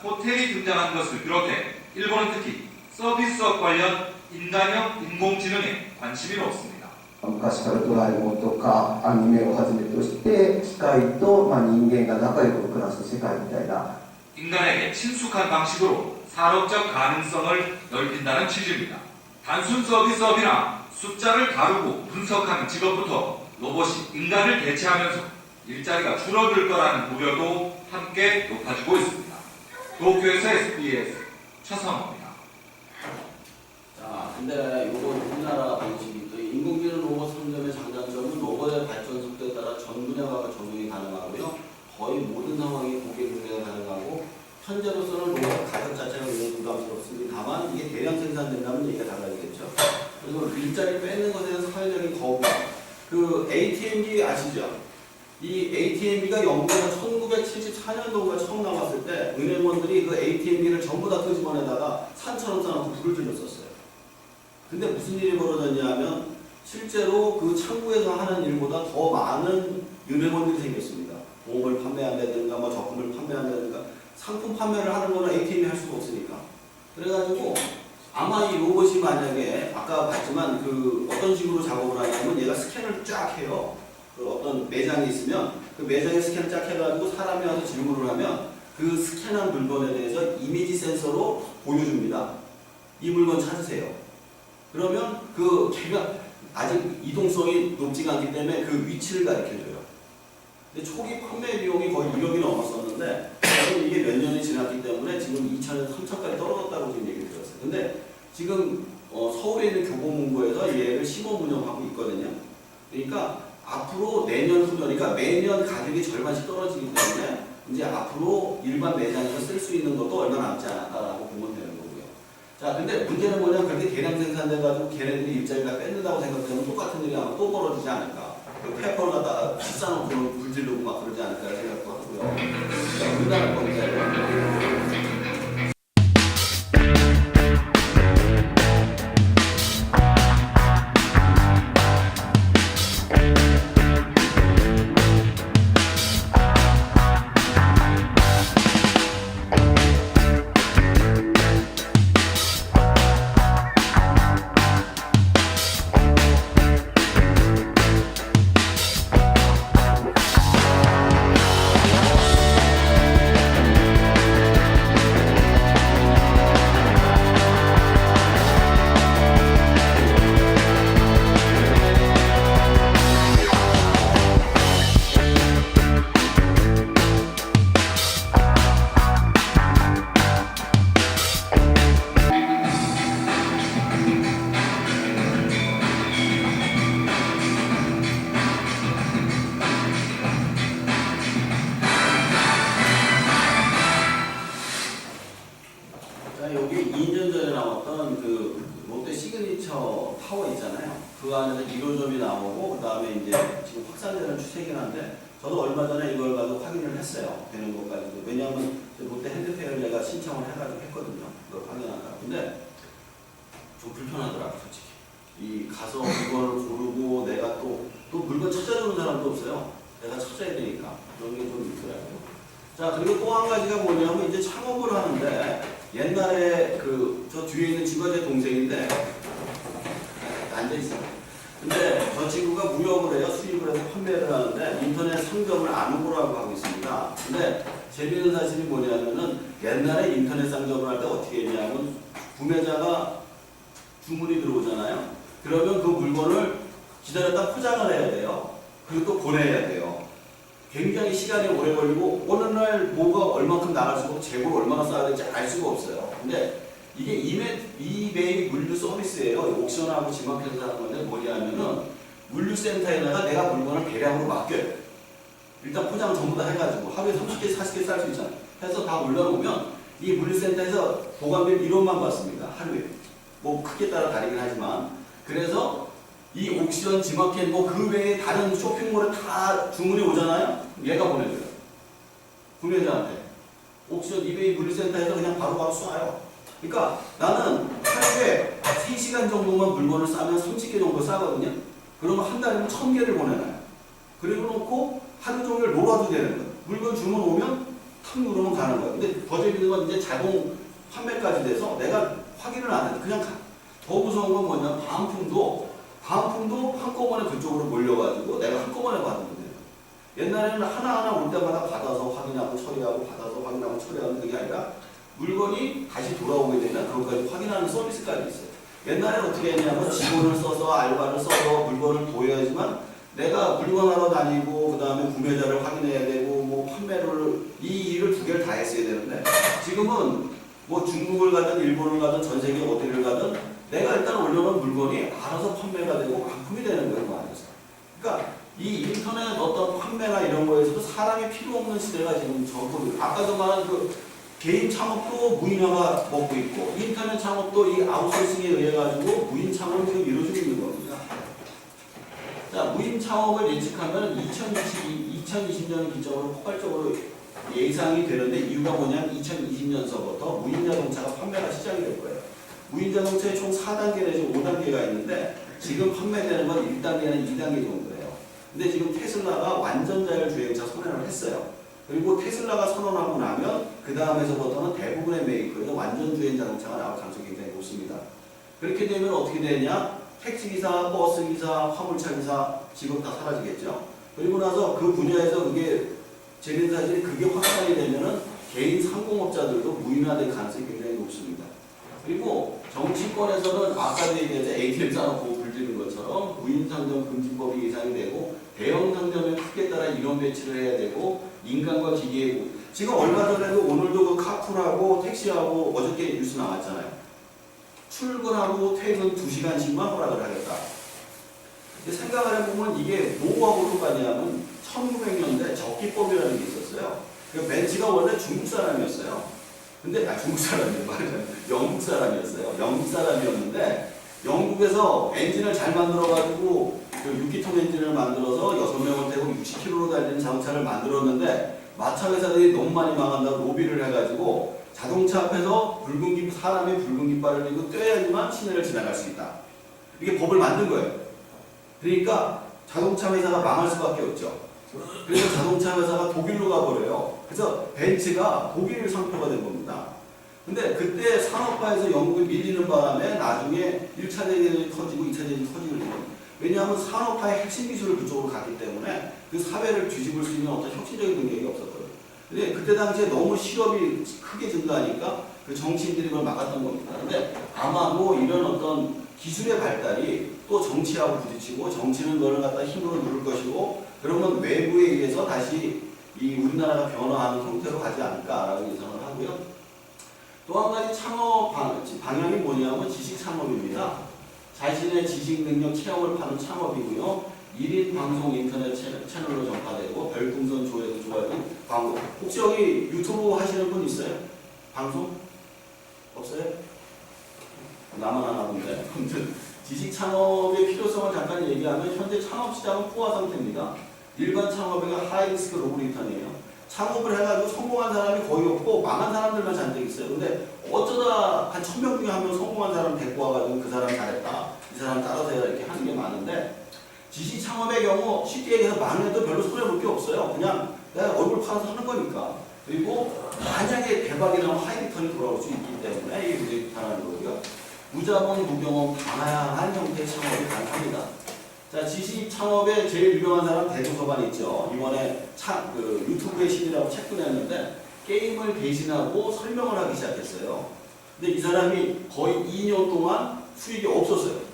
호텔이 등장한 것을 비롯해 일본은 특히 서비스업 관련 인간형 인공지능에 관심이 높습니다. 昔からドラえもんとかアニメをはじめとして機械と人間が仲良く暮らす世界みたいな 인간에게 친숙한 방식으로 산업적 가능성을 넓힌다는 취지입니다. 단순 서비스업이나 숫자를 다루고 분석하는 직업부터 로봇이 인간을 대체하면서 일자리가 줄어들 거라는 우려도 함께 높아지고 있습니다. 도쿄에서 SBS 최선호입니다. 자, 근데 이거 우리나라 방식이 또 인공지능 로봇 선점의 장단점은 로봇의 발전 속도에 따라 전 분야가 적용이 가능하고요. 거의 모든 상황이 고객 분야가 가능하고 현재로서는 로봇 가격 자체가 굉장히 부담스럽습니다. 다만 이게 대량 생산된다면 얘기가 달라지겠죠. 그리고 일자리 뺏는 것에 대한 사회적인 거부감. 그 ATM기 아시죠? 이 ATM기가 영국에서 1974년도가 처음 나왔을 때 은행원들이 그 ATM기를 전부 다 끄집어내다가 산처럼 써놓고 불을 질렀었어요. 근데 무슨 일이 벌어졌냐면 실제로 그 창구에서 하는 일보다 더 많은 은행원들이 생겼습니다. 보험을 판매한다든가 뭐 적금을 판매한다든가 상품 판매를 하는 거는 ATM이 할 수가 없으니까. 그래가지고 아마 이 로봇이 만약에 아까 봤지만 그 어떤 식으로 작업을 하냐면 얘가 스캔을 쫙 해요. 그 어떤 매장이 있으면 그 매장에 스캔을 쫙 해가지고 사람이 와서 질문을 하면 그 스캔한 물건에 대해서 이미지 센서로 보여줍니다. 이 물건 찾으세요. 그러면 그 걔가 아직 이동성이 높지가 않기 때문에 그 위치를 가르쳐줘요. 근데 초기 판매 비용이 거의 1억이 넘었었는데 이게 몇 년이 지났기 때문에 지금 2천에서 3천까지 떨어졌다고 지금 얘기를 들었어요. 근데 지금 서울에 있는 교보문고에서 얘를 시범 운영하고 있거든요. 그러니까 앞으로 내년 후년이니까 매년 가격이 절반씩 떨어지기 때문에 이제 앞으로 일반 매장에서 쓸 수 있는 것도 얼마 남지 않았다라고 보면 되는 거고요. 자, 근데 문제는 뭐냐면 그렇게 대량 생산돼가지고 걔네들이 일자리가 뺏는다고 생각되면 똑같은 일이 아마 또 벌어지지 않을까. 그 페퍼를 갖다가 비싸놓고 불 지르고 막 그러지 않을까 생각도 하고요. 자, 우리나라 건데. 여기 2년 전에 나왔던 그 롯데 시그니처 타워 있잖아요. 그 안에서 1호점이 나오고 그 다음에 이제 지금 확산되는 추세긴 한데 저도 얼마 전에 이걸 가지고 확인을 했어요. 되는 것까지도. 왜냐하면 롯데 핸드페어를 내가 신청을 해가지고 했거든요. 그걸 확인하다가. 근데 좀 불편하더라고 솔직히. 이 가서 이걸 고르고 내가 또 물건 찾아주는 사람도 없어요. 내가 찾아야 되니까. 그런 게 좀 있더라고요. 자, 그리고 또 한 가지가 뭐냐면 이제 창업을 하는데 옛날에 그 저 뒤에 있는 친구가 제 동생인데 앉아있어요. 근데 저 친구가 무역을 해요. 수입을 해서 판매를 하는데 인터넷 상점을 아누보라고 하고 있습니다. 근데 재미있는 사실이 뭐냐면은 옛날에 인터넷 상점을 할 때 어떻게 했냐면 구매자가 주문이 들어오잖아요. 그러면 그 물건을 기다렸다 포장을 해야 돼요. 그리고 또 보내야 돼요. 굉장히 시간이 오래 걸리고 어느 날 뭐가 얼마큼 나갈 수가 없고 재고를 얼마나 쌓아야 될지 알 수가 없어요. 근데 이게 이베이 물류 서비스예요. 옥션하고 지마켓에서 하는 건데 뭐냐면은 물류센터에다가 내가 물건을 배량으로 맡겨요. 일단 포장 전부 다 해가지고 하루에 30개, 40개 쌀 수 있잖아요. 해서 다 올려놓으면 이 물류센터에서 보관비를 1원만 받습니다. 하루에. 뭐 크기에 따라 다르긴 하지만. 그래서 이 옥션, 지마켓, 뭐 그 외에 다른 쇼핑몰에 다 주문이 오잖아요? 얘가 보내줘요. 구매자한테. 옥션, 이베이 물류센터에서 그냥 바로바로 쏴요. 그러니까 나는 하루에 3시간 정도만 물건을 싸면 30개 정도 싸거든요? 그러면 한 달이면 1000개를 보내놔요. 그리고 놓고 하루 종일 놀아도 되는 거예요. 물건 주문 오면 탁 누르면 가는 거예요. 근데 더 재밌는 건 이제 자동 판매까지 돼서 내가 확인을 안 해도 그냥 가. 더 무서운 건 뭐냐면 반품도 한꺼번에 그쪽으로 몰려가지고 내가 한꺼번에 받으면 돼요. 옛날에는 하나하나 올 때마다 받아서 확인하고 처리하고 받아서 확인하고 처리하는 그게 아니라 물건이 다시 돌아오게 되면 그것까지 확인하는 서비스까지 있어요. 옛날에는 어떻게 했냐면 직원을 써서 알바를 써서 물건을 보여야지만 내가 물건하러 다니고 그 다음에 구매자를 확인해야 되고 뭐 판매를 이 일을 두 개를 다 했어야 되는데 지금은 뭐 중국을 가든 일본을 가든 전 세계 어디를 가든 내가 일단 올려놓은 물건이 알아서 판매가 되고 반품이 되는 거예요. 그 안에서. 그러니까 이 인터넷 어떤 판매나 이런 거에서도 사람이 필요 없는 시대가 지금 전부 아까도 말한 그 개인 창업도 무인화가 먹고 있고 인터넷 창업도 이 아웃소싱에 의해 가지고 무인 창업을 지금 이루어지고 있는 겁니다. 자, 무인 창업을 예측하면 2020년을 기점으로 포괄적으로 예상이 되는데 이유가 뭐냐면 2020년서부터 무인 자동차가 판매가 시작이 될 거예요. 무인 자동차에 총 4단계 내지 5단계가 있는데 지금 판매되는 건 1단계는 2단계 정도예요. 근데 지금 테슬라가 완전 자율 주행차 선언을 했어요. 그리고 테슬라가 선언하고 나면 그 다음에서부터는 대부분의 메이커에서 완전 주행 자동차가 나올 가능성이 굉장히 높습니다. 그렇게 되면 어떻게 되냐? 택시기사, 버스기사, 화물차기사 직업 다 사라지겠죠. 그리고 나서 그 분야에서 그게 재밌는 사실이 그게 확산이 되면은 개인 상공업자들도 무인화될 가능성이 굉장히 높습니다. 그리고 정치권에서는 아까도 얘기했던 ATM 산업보호 불리는 것처럼 무인 상점 금지법이 예상이 되고 대형 상점의 크기에 따라 인원 배치를 해야 되고 인간과 기계의 지금 얼마 전에도 오늘도 그 카풀하고 택시하고 어저께 뉴스 나왔잖아요. 출근하고 퇴근 2시간씩만 허락을 하겠다. 근데 생각을 해보면 이게 뭐하고 똑같냐면 1900년대 적기법이라는 게 있었어요. 그 벤츠가 원래 중국 사람이었어요. 근데 중국 사람이에요. 말하자면 영국 사람이었어요. 영국 사람이었는데 영국에서 엔진을 잘 만들어가지고 그 6기통 엔진을 만들어서 6명을 태우고 60km로 달리는 자동차를 만들었는데 마차 회사들이 너무 많이 망한다고 로비를 해가지고 자동차 앞에서 사람이 붉은 깃발을 들고 뛰어야지만 시내를 지나갈 수 있다. 이게 법을 만든 거예요. 그러니까 자동차 회사가 망할 수밖에 없죠. 그래서 자동차 회사가 독일로 가버려요. 그래서 벤츠가 독일 상표가 된 겁니다. 근데 그때 산업화에서 영국이 밀리는 바람에 나중에 1차 대전이 터지고 2차 대전이 터지는 거예요. 왜냐하면 산업화의 핵심 기술을 그쪽으로 갔기 때문에 그 사회를 뒤집을 수 있는 어떤 혁신적인 능력이 없었거든요. 근데 그때 당시에 너무 실업이 크게 증가하니까 그 정치인들이 그걸 막았던 겁니다. 근데 아마도 이런 어떤 기술의 발달이 또 정치하고 부딪히고 정치는 너를 갖다 힘으로 누를 것이고 그러면 외부에 의해서 다시 이 우리나라가 변화하는 형태로 가지 않을까라고 예상을 하고요. 또 한 가지 창업 방향이 뭐냐면 지식 창업입니다. 자신의 지식 능력 체험을 파는 창업이고요. 1인 방송 인터넷 채널로 전파되고 별풍선 조회수 좋아요 광고. 혹시 여기 유튜브 하시는 분 있어요? 방송? 없어요? 나만 하나 본데. 아무튼 지식 창업의 필요성을 잠깐 얘기하면 현재 창업 시장은 포화 상태입니다. 일반 창업에가 하이리스크 로우리턴이에요. 창업을 해가지고 성공한 사람이 거의 없고 망한 사람들만 잔뜩 있어요. 근데 어쩌다 한 1000명 중에 한 명 성공한 사람 데리고 와가지고 그 사람 잘했다, 이 사람 따라서 해라 이렇게 하는 게 많은데 지식 창업의 경우 쉽게 얘기해서 망해도 별로 손해볼 게 없어요. 그냥 내가 얼굴 팔아서 하는 거니까. 그리고 만약에 대박이 나면 하이리턴이 돌아올 수 있기 때문에 이게 굉장히 편한 거고요. 무자본, 무경험, 다양한 형태의 창업이 가능합니다. 자, 지식 창업의 제일 유명한 사람 대조서관 있죠. 이번에 그 유튜브의 신이라고 책도 냈는데 게임을 대신하고 설명을 하기 시작했어요. 근데 이 사람이 거의 2년 동안 수익이 없었어요.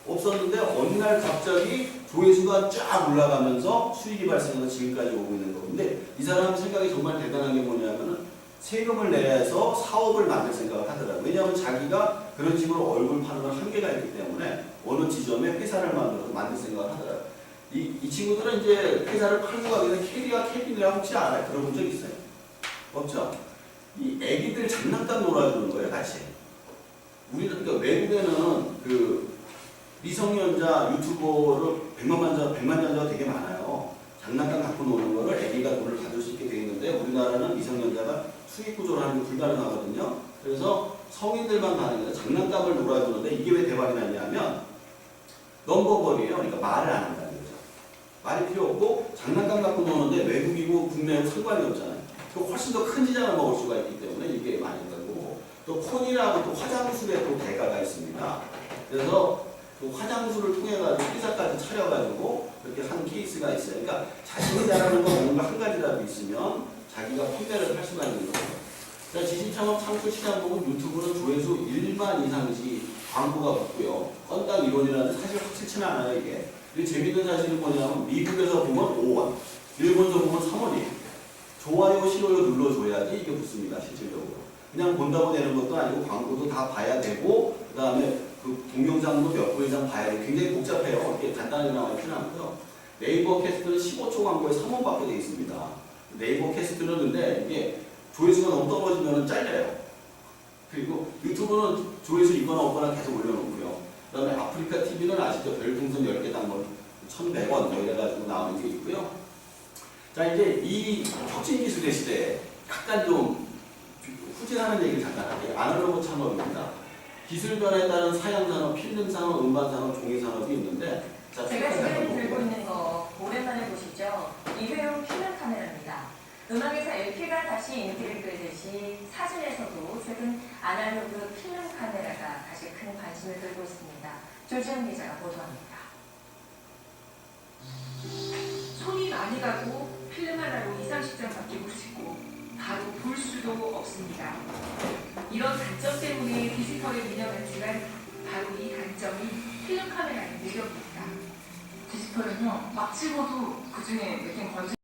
없었는데 어느 날 갑자기 조회수가 쫙 올라가면서 수익이 발생해서 지금까지 오고 있는 거고. 근데 이 사람 생각이 정말 대단한 게 뭐냐면은 세금을 내서 사업을 만들 생각을 하더라고요. 왜냐하면 자기가 그런 식으로 얼굴 파는 건 한계가 있기 때문에 어느 지점에 회사를 만들어서 만들 생각을 하더라고요. 이 친구들은 이제 회사를 팔고 가게 되면 캐리와 캐빈이라고 혹시 알아요? 들어본 적 있어요? 없죠? 이 애기들 장난감 놀아주는 거예요, 같이. 우리는, 그러니까 외국에는 그 미성년자 유튜버를 100만자가 되게 많아요. 장난감 갖고 노는 거를 애기가 돈을 받을 수 있게 되어 있는데 우리나라는 미성년자가 수익 구조를 하는 게 불가능하거든요. 그래서 성인들만 가는 게 장난감을 놀아주는데 이게 왜 대박이 났냐면 넘버벌이에요. 그러니까 말을 안 한다는 거죠. 말이 필요 없고 장난감 갖고 노는데 외국이고 국내하고 상관이 없잖아요. 또 훨씬 더 큰 지장을 먹을 수가 있기 때문에 이게 많이 되고, 또 콘이라고 또 화장술에 또 대가가 있습니다. 그래서 그 화장술을 통해 가지고 피사까지 차려가지고 이렇게 한 케이스가 있어요. 그러니까 자신이 잘하는 거 뭔가 한 가지라도 있으면 자기가 판매를 할 수가 있는 거예요. 자, 지식창업 창출 시장 보면 유튜브는 조회수 1만 이상씩 광고가 붙고요. 건당 1원이라는데 사실 확실치는 않아요, 이게. 근데 재밌는 사실은 뭐냐면 미국에서 보면 5원, 일본에서 보면 3원이에요. 좋아요, 싫어요 눌러줘야지 이게 붙습니다, 실질적으로. 그냥 본다고 되는 것도 아니고 광고도 다 봐야 되고, 그 다음에 그 동영상도 몇 분 이상 봐야 돼요. 굉장히 복잡해요. 이렇게 간단하게 나와 있지는 않고요. 네이버 캐스트는 15초 광고에 3원밖에 되어 있습니다. 네이버 캐스트는 근데 이게 조회수가 너무 떨어지면 잘려요. 그리고 유튜브는 조회수 있거나 없거나 계속 올려놓고요. 그 다음에 아프리카 TV는 아시죠? 별풍선 10개당 뭐 1,100원 뭐 이래가지고 나오는 게 있고요. 자, 이제 이 혁신 기술의 시대에 약간 좀 후진하는 얘기를 잠깐 할게요. 아날로그 창업입니다. 기술 변화에 따른 사양산업, 필름산업, 음반산업, 종이산업이 있는데, 자, 제가 지금 들고 있는 거 오랜만에 보시죠? 일회용 필름 카메라입니다. 음악에서 LP가 다시 인기를 끌듯이 사진에서도 최근 아날로그 필름 카메라가 다시 큰 관심을 끌고 있습니다. 조지현 기자가 보도합니다. 손이 많이 가고 필름 하나로 2, 30장 바뀌고 싶고 바로 볼 수도 없습니다. 이런 단점 때문에 디지털에 밀려갔지만 바로 이 단점이 필름 카메라의 매력입니다. 디지털은요, 막 찍어도 그 중에 내겐 건져